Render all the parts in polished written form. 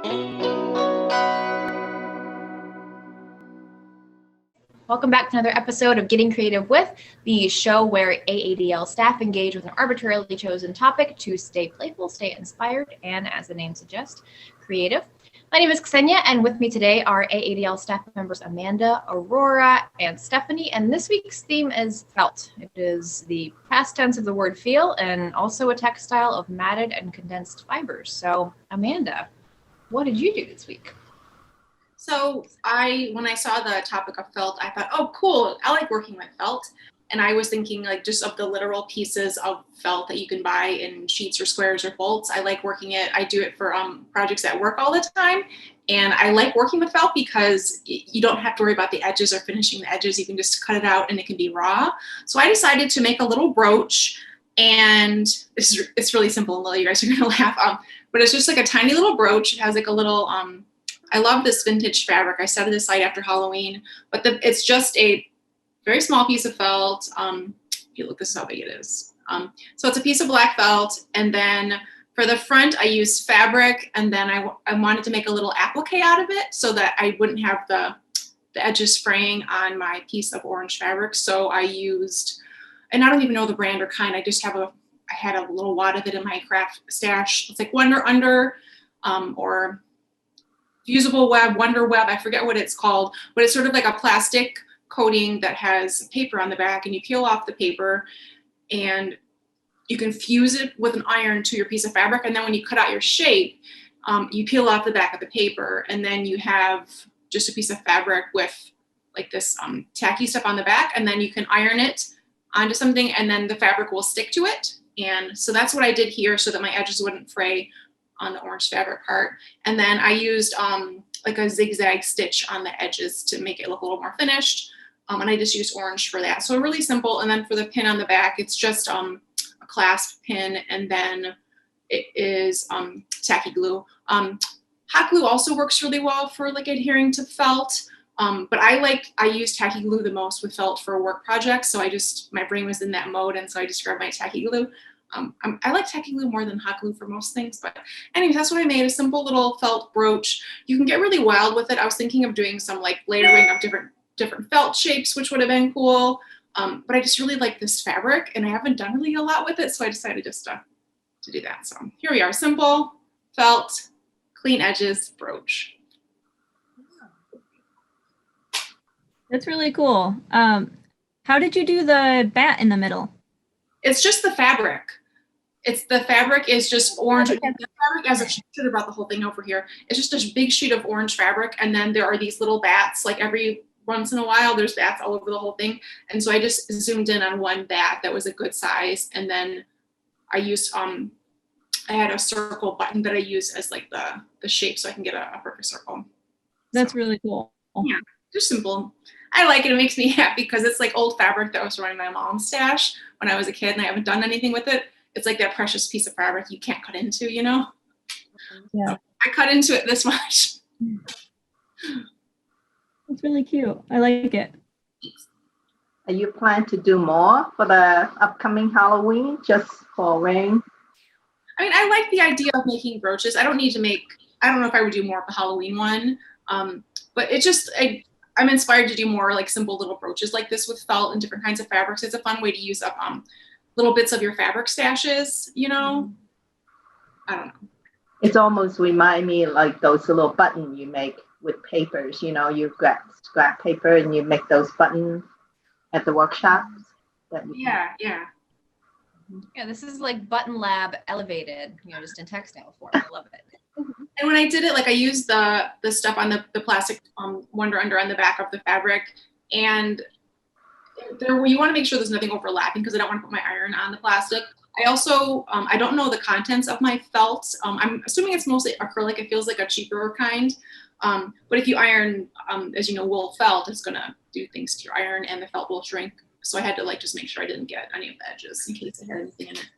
Welcome back to another episode of Getting Creative With, the show where AADL staff engage with an arbitrarily chosen topic to stay playful, stay inspired, and as the name suggests, creative. My name is Ksenia, and with me today are AADL staff members Amanda, Aurora, and Stephanie, and this week's theme is felt. It is the past tense of the word feel and also a textile of matted and condensed fibers. So, Amanda, what did you do this week? So when I saw the topic of felt, I thought, oh, cool, I like working with felt. And I was thinking like just of the literal pieces of felt that you can buy in sheets or squares or bolts. I like working it. I do it for projects at work all the time. And I like working with felt because you don't have to worry about the edges or finishing the edges. You can just cut it out and it can be raw. So I decided to make a little brooch, and it's really simple. And you guys are going to laugh. But it's just like a tiny little brooch. It has like a little, I love this vintage fabric. I set it aside after Halloween, but it's just a very small piece of felt. If you look, this is how big it is. So it's a piece of black felt, and then for the front, I used fabric, and then I wanted to make a little applique out of it so that I wouldn't have the edges fraying on my piece of orange fabric. So I used, and I don't even know the brand or kind. I just I had a little wad of it in my craft stash. It's like Wonderweb or Fusible Web, Wonderweb, I forget what it's called, but it's sort of like a plastic coating that has paper on the back, and you peel off the paper and you can fuse it with an iron to your piece of fabric. And then when you cut out your shape, you peel off the back of the paper, and then you have just a piece of fabric with like this tacky stuff on the back, and then you can iron it onto something, and then the fabric will stick to it. And so that's what I did here so that my edges wouldn't fray on the orange fabric part. And then I used like a zigzag stitch on the edges to make it look a little more finished. And I just used orange for that. So really simple. And then for the pin on the back, it's just a clasp pin, and then it is tacky glue. Hot glue also works really well for like adhering to felt. But I use tacky glue the most with felt for work projects. So my brain was in that mode. And so I just grabbed my tacky glue. I like tacky glue more than hot glue for most things, but anyways, that's what I made, a simple little felt brooch. You can get really wild with it. I was thinking of doing some like layering of different felt shapes, which would have been cool. But I just really like this fabric, and I haven't done really a lot with it, so I decided just to do that. So here we are, simple felt, clean edges brooch. That's really cool. How did you do the bat in the middle? It's just the fabric. The fabric is just orange. The fabric, as I should have brought the whole thing over here, it's just a big sheet of orange fabric, and then there are these little bats. Like every once in a while, there's bats all over the whole thing. And so I just zoomed in on one bat that was a good size, and then I used I had a circle button that I use as like the shape, so I can get a perfect circle. That's really cool. Yeah, just simple. I like it. It makes me happy because it's like old fabric that was from my mom's stash when I was a kid, and I haven't done anything with it. It's like that precious piece of fabric you can't cut into, you know? Yeah. So I cut into it this much. It's really cute. I like it. Are you planning to do more for the upcoming Halloween, just for wearing? I mean, I like the idea of making brooches. I don't know if I would do more of the Halloween one, but it just, I'm inspired to do more like simple little brooches like this with felt and different kinds of fabrics. It's a fun way to use up little bits of your fabric stashes, you know? I don't know. It's almost remind me like those little buttons you make with papers, you know, you grab scrap paper and you make those buttons at the workshops. Yeah. Yeah, this is like Button Lab elevated, just in textile form. I love it. And when I did it, like I used the stuff on the plastic Wonder Under on the back of the fabric, and you want to make sure there's nothing overlapping because I don't want to put my iron on the plastic. I also, I don't know the contents of my felt. I'm assuming it's mostly acrylic. It feels like a cheaper kind. But if you iron, as you know, wool felt, it's going to do things to your iron and the felt will shrink. So I had to just make sure I didn't get any of the edges in case it had anything in it.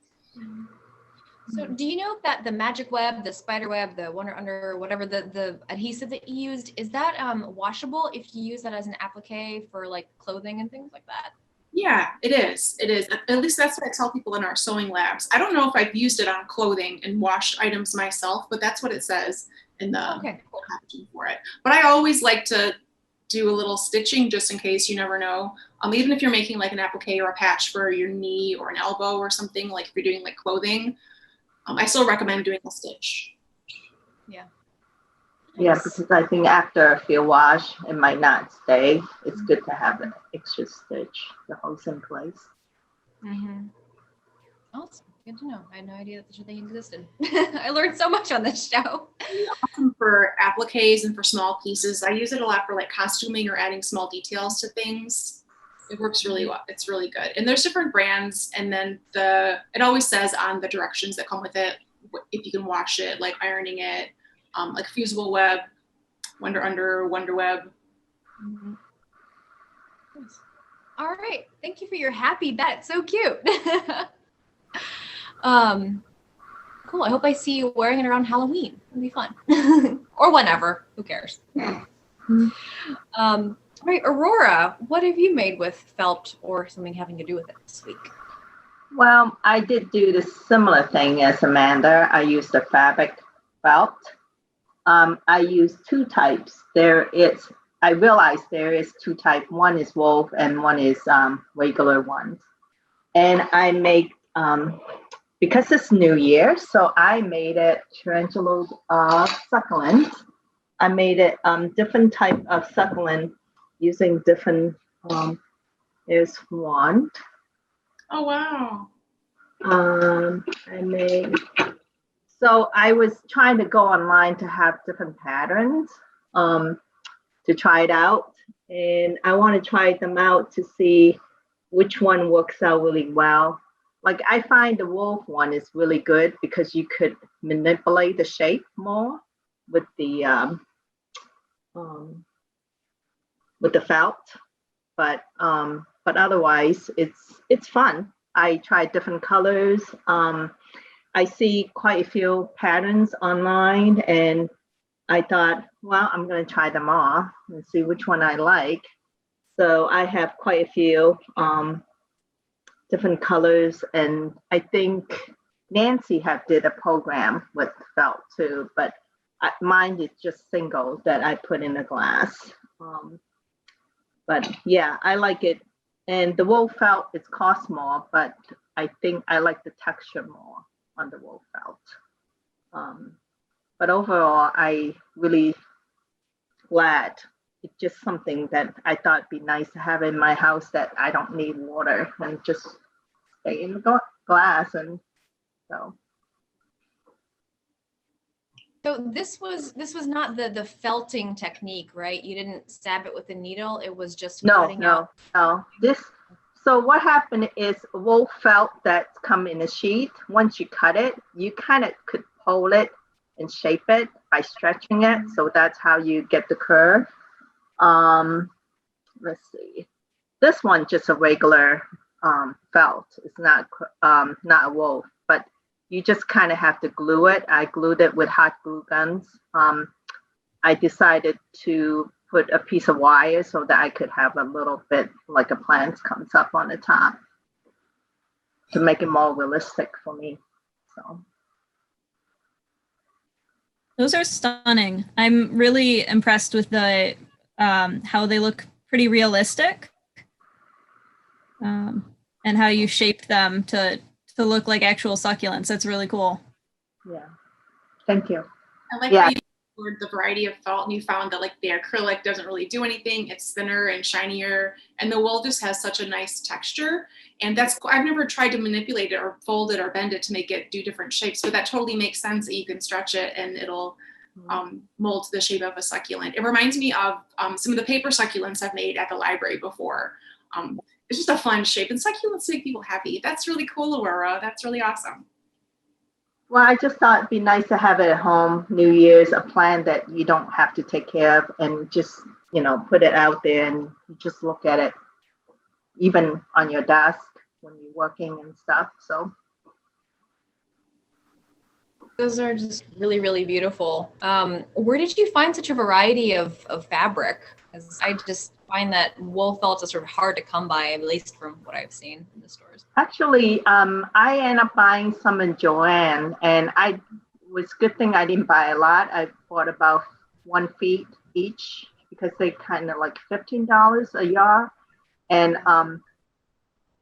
So do you know that the magic web, the spider web, the Wonder Under, whatever the adhesive that you used, is that washable if you use that as an applique for like clothing and things like that? Yeah, it is. It is. At least that's what I tell people in our sewing labs. I don't know if I've used it on clothing and washed items myself, but that's what it says. in the Okay, cool. packaging for it. But I always like to do a little stitching just in case, you never know. Even if you're making like an applique or a patch for your knee or an elbow or something, like if you're doing like clothing, I still recommend doing a stitch. Yeah. Yeah, Nice. because I think after a few wash, it might not stay. It's good to have an extra stitch to hold in place. Mm-hmm. Awesome. Good to know. I had no idea that such a thing existed. I learned so much on this show. Awesome for appliques and for small pieces. I use it a lot for like costuming or adding small details to things. It works really well. It's really good. And there's different brands, and then it always says on the directions that come with it if you can wash it, like ironing it, like fusible web, Wonderweb. Mm-hmm. Nice. All right. Thank you for your happy bet. So cute. Cool. I hope I see you wearing it around Halloween. It'll be fun. Or whenever. Who cares? All right, Aurora, what have you made with felt or something having to do with it this week? Well, I did do the similar thing as Amanda. I used the fabric felt. I used two types. I realized there is two types. One is wolf and one is regular ones. And I make, because it's New Year, so I made it tarantula succulents. I made it different type of succulent using different, there's one. Oh, wow. So I was trying to go online to have different patterns to try it out. And I want to try them out to see which one works out really well. Like I find the wolf one is really good because you could manipulate the shape more with the felt, but otherwise it's fun. I tried different colors. I see quite a few patterns online, and I thought, well, I'm going to try them all and see which one I like. So I have quite a few different colors, and I think Nancy did a program with felt too, but mine is just single that I put in a glass. But yeah, I like it. And the wool felt, it costs more, but I think I like the texture more on the wool felt. But overall, I really glad. It's just something that I thought would be nice to have in my house that I don't need water and just stay in the glass. And so. So this was not the felting technique, right? You didn't stab it with a needle. It was just cutting out. No. So what happened is wool felt that's come in a sheet. Once you cut it, you kind of could pull it and shape it by stretching it. So that's how you get the curve. Let's see. This one just a regular felt. It's not a wool, but you just kind of have to glue it. I glued it with hot glue guns. I decided to put a piece of wire so that I could have a little bit like a plant comes up on the top to make it more realistic for me. So. Those are stunning. I'm really impressed with the how they look pretty realistic, and how you shaped them to look like actual succulents. That's really cool. Yeah, thank you. I like how you explored the variety of felt, and you found that like the acrylic doesn't really do anything. It's thinner and shinier, and the wool just has such a nice texture. And I've never tried to manipulate it or fold it or bend it to make it do different shapes, but that totally makes sense that you can stretch it and it'll mold to the shape of a succulent. It reminds me of some of the paper succulents I've made at the library before. It's just a fun shape, and succulents make people happy. That's really cool, Aurora. That's really awesome. Well, I just thought it'd be nice to have it at home, New Year's, a plant that you don't have to take care of, and just, put it out there and you just look at it, even on your desk when you're working and stuff. So those are just really, really beautiful. Where did you find such a variety of fabric? Because I just find that wool felt is sort of hard to come by, at least from what I've seen in the stores. Actually, I end up buying some in Joann, and I was a good thing I didn't buy a lot. I bought about 1 feet each because they kind of like $15 a yard. And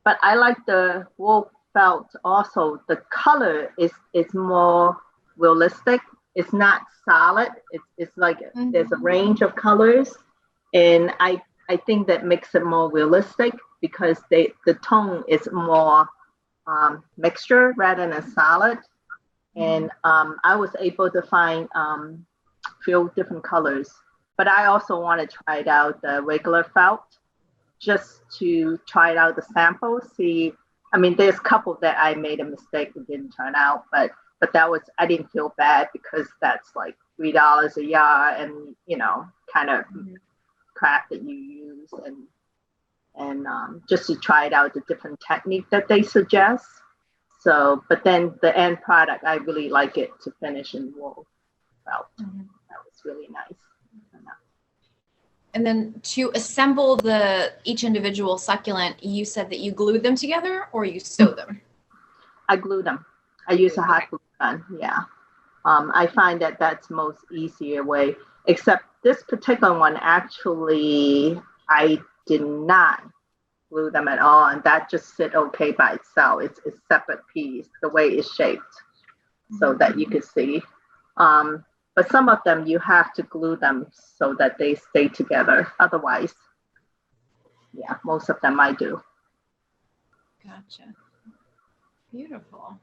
but I like the wool felt also. The color is more realistic. It's not solid. It's like there's a range of colors, and I think that makes it more realistic because the tone is more mixture rather than solid. And I was able to find few different colors, but I also want to try it out the regular felt just to try it out the sample. See, I mean, there's a couple that I made a mistake that didn't turn out, but that was, I didn't feel bad because that's like $3 a yard, and you know, kind of crap that you use, and just to try it out the different technique that they suggest. So, but then the end product, I really like it to finish in wool felt. That was really nice. And then to assemble each individual succulent, you said that you glued them together or you sewed them? I glued them. I use a hot glue gun. Yeah. I find that that's most easier way, except this particular one, actually, I did not glue them at all. And that just sit okay by itself. It's a separate piece, the way it's shaped, so that you can see. But some of them you have to glue them so that they stay together. Otherwise, yeah, most of them I do. Gotcha. Beautiful.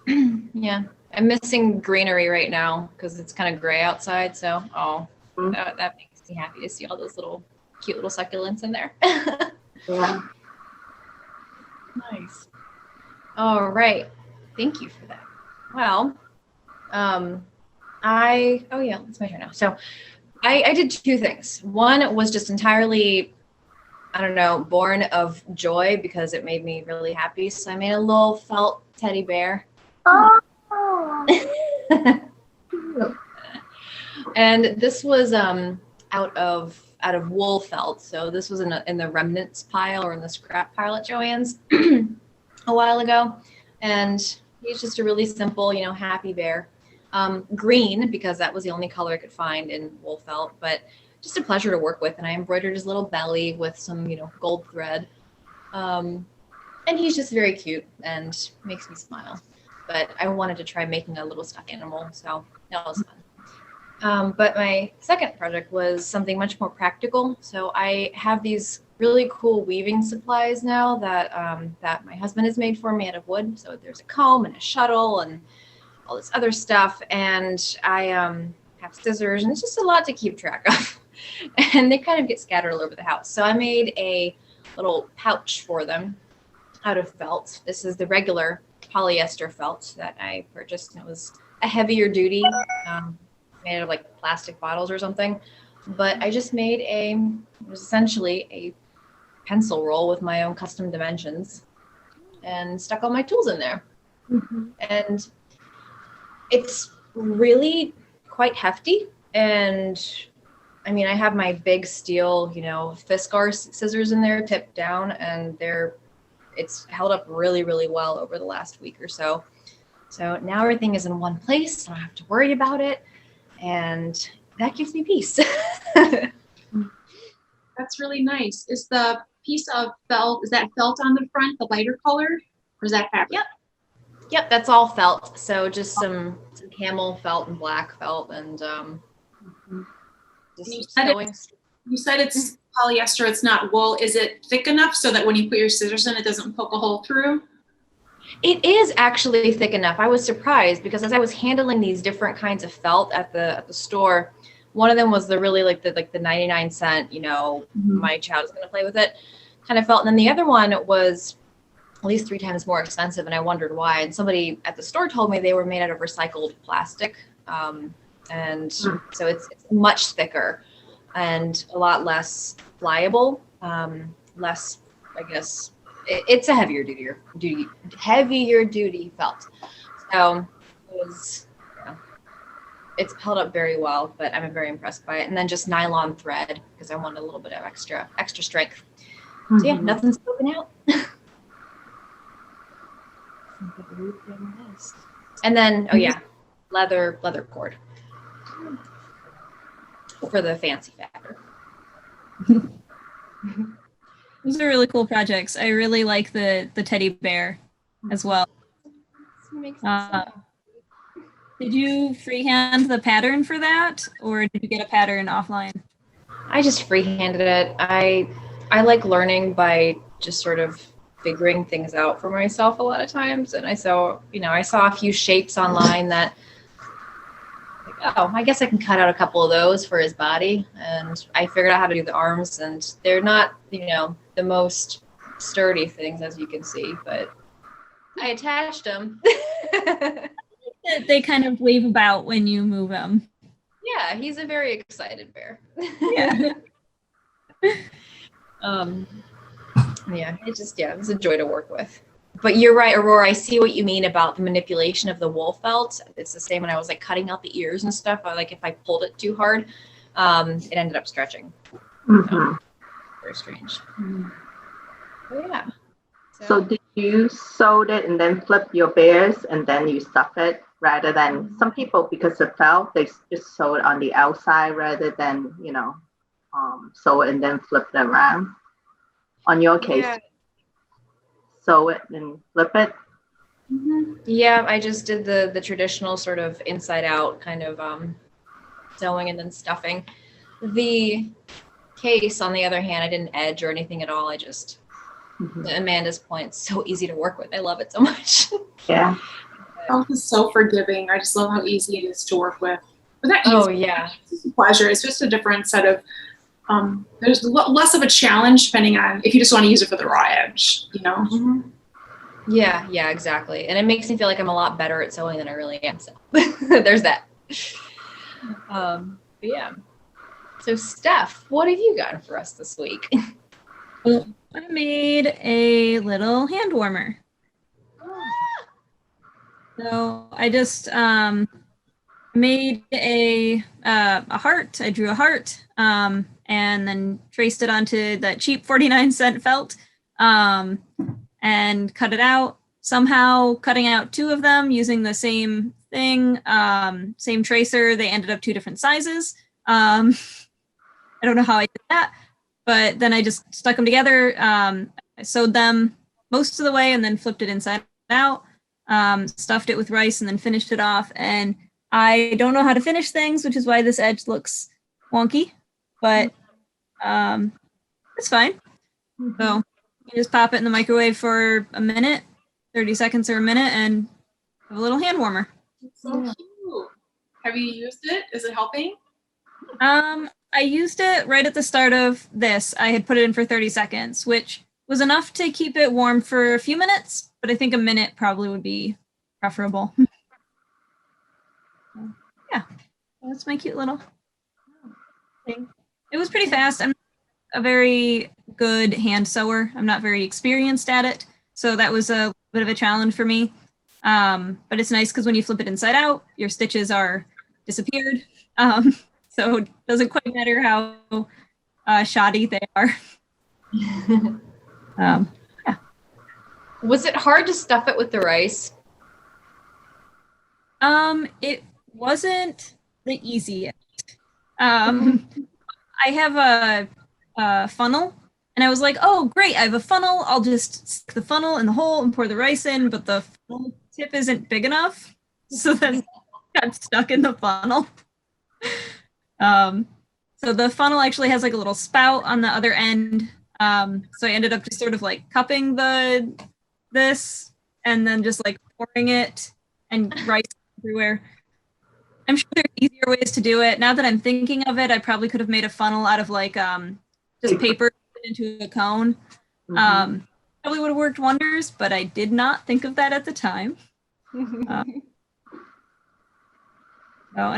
Yeah, I'm missing greenery right now because it's kind of gray outside. So, that makes me happy to see all those cute little succulents in there. Yeah. Nice. All right. Thank you for that. Well, it's my turn now. So I did 2 things. One was just entirely, I don't know, born of joy because it made me really happy. So I made a little felt teddy bear. Oh. And this was out of wool felt. So this was in the remnants pile or in the scrap pile at Joann's a while ago. And he's just a really simple, happy bear. Green, because that was the only color I could find in wool felt, but just a pleasure to work with. And I embroidered his little belly with some, gold thread. And he's just very cute and makes me smile. But I wanted to try making a little stuffed animal, so that was fun. But my second project was something much more practical. So I have these really cool weaving supplies now that my husband has made for me out of wood. So there's a comb and a shuttle and all this other stuff, and I have scissors, and it's just a lot to keep track of. And they kind of get scattered all over the house. So I made a little pouch for them out of felt. This is the regular polyester felt that I purchased, and it was a heavier duty, made out of like plastic bottles or something. But I just made it was essentially a pencil roll with my own custom dimensions and stuck all my tools in there. And it's really quite hefty. And I mean, I have my big steel, Fiskar scissors in there tipped down, and it's held up really, really well over the last week or so. So now everything is in one place. I don't have to worry about it. And that gives me peace. That's really nice. Is the piece of felt, is that felt on the front, the lighter color, or is that fabric? Yep, that's all felt. So just some camel felt and black felt, and you said it's polyester, it's not wool. Is it thick enough so that when you put your scissors in, it doesn't poke a hole through? It is actually thick enough. I was surprised because as I was handling these different kinds of felt at the store, one of them was the really like the 99-cent, my child is going to play with it kind of felt. And then the other one was at least 3 times more expensive. And I wondered why. And somebody at the store told me they were made out of recycled plastic. And so it's much thicker and a lot less pliable, less, I guess, it's a heavier duty felt. So it's held up very well, but I'm very impressed by it. And then just nylon thread because I wanted a little bit of extra strength. So yeah, nothing's poking out. And then, leather cord for the fancy factor. Those are really cool projects. I really like the teddy bear as well. Did you freehand the pattern for that, or did you get a pattern offline? I just freehanded it. I like learning by just sort of figuring things out for myself a lot of times. And I saw a few shapes online that, like, oh, I guess I can cut out a couple of those for his body. And I figured out how to do the arms, and they're not, the most sturdy things, as you can see, but I attached them. They kind of wave about when you move them. Yeah, he's a very excited bear. Yeah. It was a joy to work with. But you're right, Aurora, I see what you mean about the manipulation of the wool felt. It's the same when I was like cutting out the ears and stuff. If I pulled it too hard, it ended up stretching. Mm-hmm. Very strange. But yeah. So did you sew it and then flip your bears and then you stuff it, rather than some people, because of felt, they just sew it on the outside rather than, sew it and then flip it around? On your case, sew it and flip it? Mm-hmm. Yeah, I just did the traditional sort of inside out kind of sewing and then stuffing. The case, on the other hand, I didn't edge or anything at all. I just, Amanda's point, so easy to work with. I love it so much. Yeah. Felt is so forgiving. I just love how easy it is to work with. But that it's just a pleasure. It's just a different set of, there's less of a challenge depending on if you just want to use it for the raw edge, Mm-hmm. Yeah, exactly. And it makes me feel like I'm a lot better at sewing than I really am. So there's that. But yeah. So Steph, what have you got for us this week? I made a little hand warmer. So I just made a heart. I drew a heart and then traced it onto that cheap 49-cent felt and cut it out. Somehow cutting out two of them using the same thing, same tracer, they ended up two different sizes. I don't know how I did that, but then I just stuck them together. I sewed them most of the way and then flipped it inside out. Stuffed it with rice and then finished it off. And I don't know how to finish things, which is why this edge looks wonky, but it's fine. So you just pop it in the microwave for a minute, 30 seconds or a minute, and have a little hand warmer. It's so cute. Have you used it? Is it helping? I used it right at the start of this. I had put it in for 30 seconds, which was enough to keep it warm for a few minutes, but I think a minute probably would be preferable. Yeah, that's my cute little thing. It was pretty fast. I'm a very good hand sewer. I'm not very experienced at it, so that was a bit of a challenge for me. But it's nice because when you flip it inside out, your stitches are disappeared. So it doesn't quite matter how shoddy they are. Yeah. Was it hard to stuff it with the rice? It wasn't the easiest. I have a funnel, and I was like, oh, great, I have a funnel. I'll just stick the funnel in the hole and pour the rice in, but the funnel tip isn't big enough. So then I got stuck in the funnel. So the funnel actually has like a little spout on the other end. So I ended up just sort of like cupping this and then just like pouring it and rice everywhere. I'm sure there's easier ways to do it. Now that I'm thinking of it, I probably could have made a funnel out of like just paper into a cone. Probably would have worked wonders, but I did not think of that at the time. And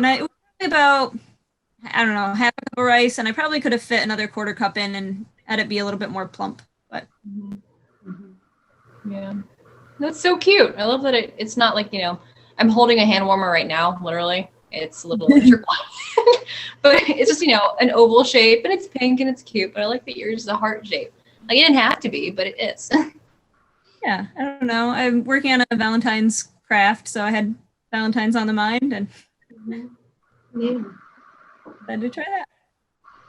it was probably about, I don't know, half a cup of rice, and I probably could have fit another quarter cup in and had it be a little bit more plump. But yeah, that's so cute. I love that it's not like, I'm holding a hand warmer right now, literally. It's a little electrical, but it's just, an oval shape, and it's pink and it's cute, but I like that yours is a heart shape. Like, it didn't have to be, but it is. Yeah, I don't know. I'm working on a Valentine's craft, so I had Valentine's on the mind, and Yeah. decided to try that.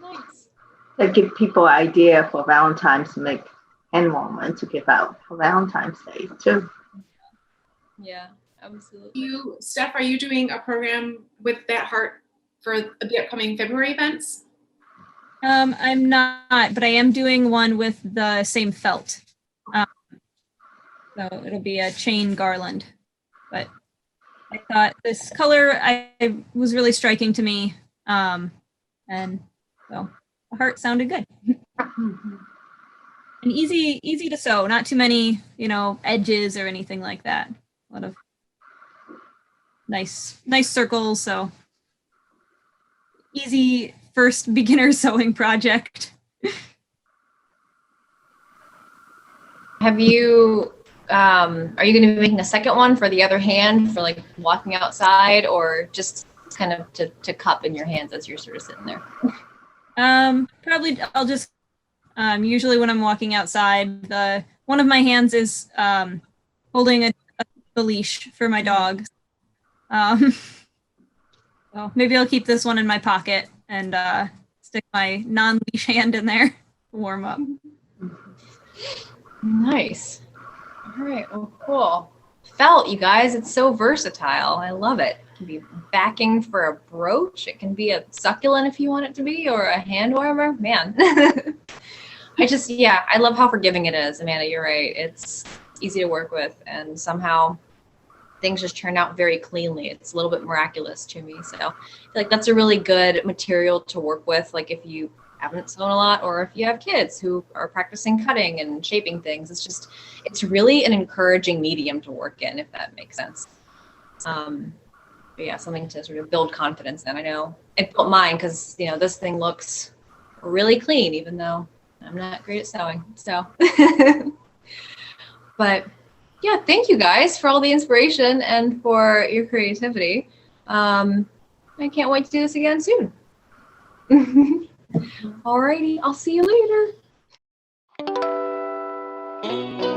Nice. That give people an idea for Valentine's to make hand warmer to give out for Valentine's Day too. Yeah, absolutely. You, Steph, are you doing a program with That Heart for the upcoming February events? I'm not, but I am doing one with the same felt. So it'll be a chain garland. But I thought this color was really striking to me. And so the heart sounded good. And easy to sew, not too many, edges or anything like that. A lot of nice circles, so easy first beginner sewing project. Have you, are you going to be making a second one for the other hand for like walking outside, or just kind of to cup in your hands as you're sort of sitting there? Probably I'll just, usually when I'm walking outside, one of my hands is holding the leash for my dog. So maybe I'll keep this one in my pocket and stick my non-leash hand in there to warm up. Nice. All right. Well, cool. Felt, you guys, it's so versatile. I love it. It can be backing for a brooch. It can be a succulent if you want it to be, or a hand warmer. Man. I love how forgiving it is. Amanda, you're right. It's easy to work with, and somehow things just turn out very cleanly. It's a little bit miraculous to me. So I feel like that's a really good material to work with. Like if you haven't sewn a lot, or if you have kids who are practicing cutting and shaping things, it's really an encouraging medium to work in, if that makes sense. But yeah, something to sort of build confidence in. I know it built mine because, this thing looks really clean, even though I'm not great at sewing. So, but yeah, thank you guys for all the inspiration and for your creativity. I can't wait to do this again soon. Alrighty, I'll see you later.